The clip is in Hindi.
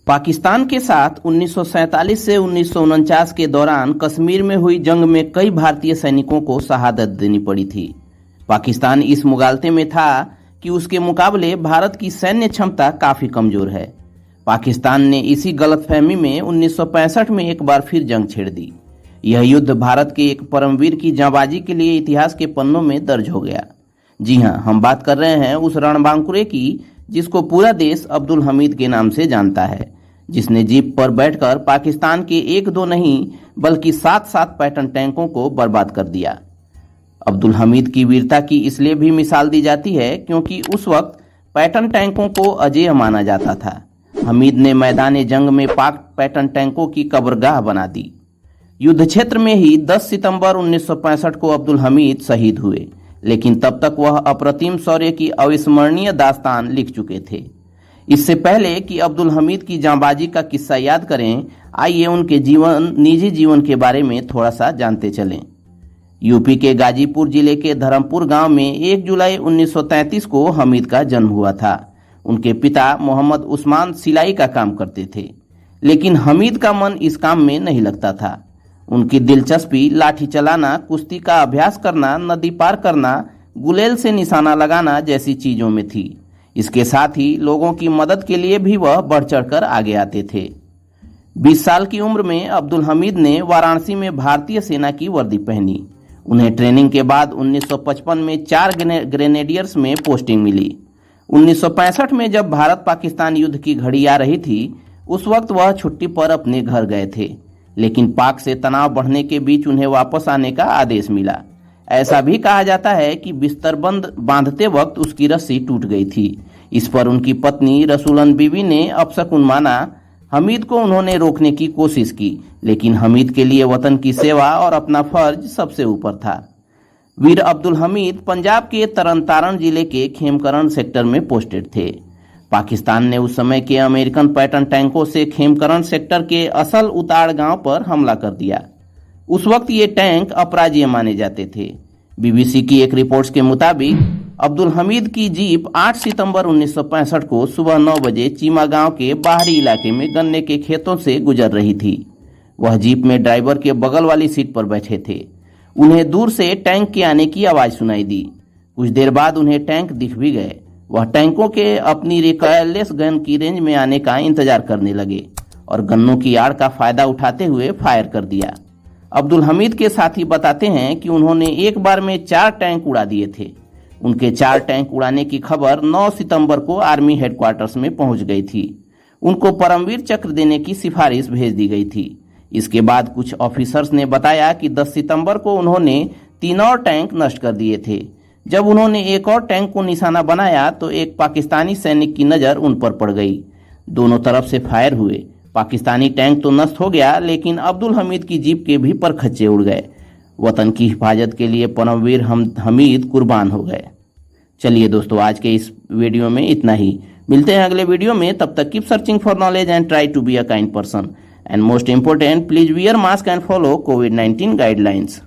पाकिस्तान के साथ 1947 से 1949 के दौरान कश्मीर में हुई जंग में कई भारतीय सैनिकों को शहादत देनी पड़ी थी। पाकिस्तान इस मुगालते में था कि उसके मुकाबले भारत की सैन्य क्षमता काफी कमजोर है। पाकिस्तान ने इसी गलतफहमी में 1965 में एक बार फिर जंग छेड़ दी। यह युद्ध भारत के एक परमवीर की जांबाजी के लिए इतिहास के पन्नों में दर्ज हो गया। जी हां, हम बात कर रहे हैं उस रणबांकुरे की जिसको पूरा देश अब्दुल हमीद के नाम से जानता है, जिसने जीप पर बैठकर पाकिस्तान के एक दो नहीं बल्कि 7-7 पैटर्न टैंकों को बर्बाद कर दिया। अब्दुल हमीद की वीरता की इसलिए भी मिसाल दी जाती है क्योंकि उस वक्त पैटर्न टैंकों को अजेय माना जाता था। हमीद ने मैदान जंग में पाक पैटर्न टैंकों की कब्रगाह बना दी। युद्ध क्षेत्र में ही 10 सितंबर 1965 को अब्दुल हमीद शहीद हुए, लेकिन तब तक वह अप्रतिम शौर्य की अविस्मरणीय दास्तान लिख चुके थे। इससे पहले कि अब्दुल हमीद की जांबाजी का किस्सा याद करें, आइए उनके निजी जीवन के बारे में थोड़ा सा जानते चलें। यूपी के गाजीपुर जिले के धर्मपुर गांव में 1 जुलाई 1933 को हमीद का जन्म हुआ था। उनके पिता मोहम्मद उस्मान सिलाई का काम करते थे, लेकिन हमीद का मन इस काम में नहीं लगता था। उनकी दिलचस्पी लाठी चलाना, कुश्ती का अभ्यास करना, नदी पार करना, गुलेल से निशाना लगाना जैसी चीजों में थी। इसके साथ ही लोगों की मदद के लिए भी वह बढ़ चढ़कर आगे आते थे। 20 साल की उम्र में अब्दुल हमीद ने वाराणसी में भारतीय सेना की वर्दी पहनी। उन्हें ट्रेनिंग के बाद 1955 में 4 ग्रेनेडियर्स में पोस्टिंग मिली। 1965 में जब भारत पाकिस्तान युद्ध की घड़ी आ रही थी, उस वक्त वह छुट्टी पर अपने घर गए थे, लेकिन पाक से तनाव बढ़ने के बीच उन्हें वापस आने का आदेश मिला। ऐसा भी कहा जाता है कि बिस्तरबंद बांधते वक्त उसकी रस्सी टूट गई थी। इस पर उनकी पत्नी रसूलन बीवी ने अपशकुन माना। हमीद को उन्होंने रोकने की कोशिश की, लेकिन हमीद के लिए वतन की सेवा और अपना फर्ज सबसे ऊपर था। वीर अब्दुल हमीद पंजाब के तरनतारन जिले के खेमकरण सेक्टर में पोस्टेड थे। पाकिस्तान ने उस समय के अमेरिकन पैटर्न टैंकों से खेमकरण सेक्टर के असल उताड़ गांव पर हमला कर दिया। उस वक्त ये टैंक अपराजीय माने जाते थे। बीबीसी की एक रिपोर्ट के मुताबिक अब्दुल हमीद की जीप 8 सितंबर 1965 को सुबह 9 बजे चीमा गांव के बाहरी इलाके में गन्ने के खेतों से गुजर रही थी। वह जीप में ड्राइवर के बगल वाली सीट पर बैठे थे। उन्हें दूर से टैंक के आने की आवाज सुनाई दी। कुछ देर बाद उन्हें टैंक दिख भी गए। वह टैंकों के अपनी रिकॉयललेस गन की रेंज में आने का इंतजार करने लगे और गन्नों की आड़ का फायदा उठाते हुए फायर कर दिया। अब्दुल हमीद के साथी बताते हैं कि उन्होंने एक बार में 4 टैंक उड़ा दिए थे। उनके 4 टैंक उड़ाने की खबर 9 सितंबर को आर्मी हेडक्वार्टर्स में पहुंच गई थी। उनको परमवीर चक्र देने की सिफारिश भेज दी गई थी। इसके बाद कुछ ऑफिसर्स ने बताया कि 10 सितंबर को उन्होंने 3 और टैंक नष्ट कर दिए थे। जब उन्होंने एक और टैंक को निशाना बनाया तो एक पाकिस्तानी सैनिक की नज़र उन पर पड़ गई। दोनों तरफ से फायर हुए। पाकिस्तानी टैंक तो नष्ट हो गया, लेकिन अब्दुल हमीद की जीप के भी परखच्चे उड़ गए। वतन की हिफाजत के लिए परमवीर हमीद कुर्बान हो गए। चलिए दोस्तों, आज के इस वीडियो में इतना ही। मिलते हैं अगले वीडियो में। तब तक keep searching for knowledge and try to be a kind person, and most important, please wear mask and follow कोविड-19 गाइडलाइंस।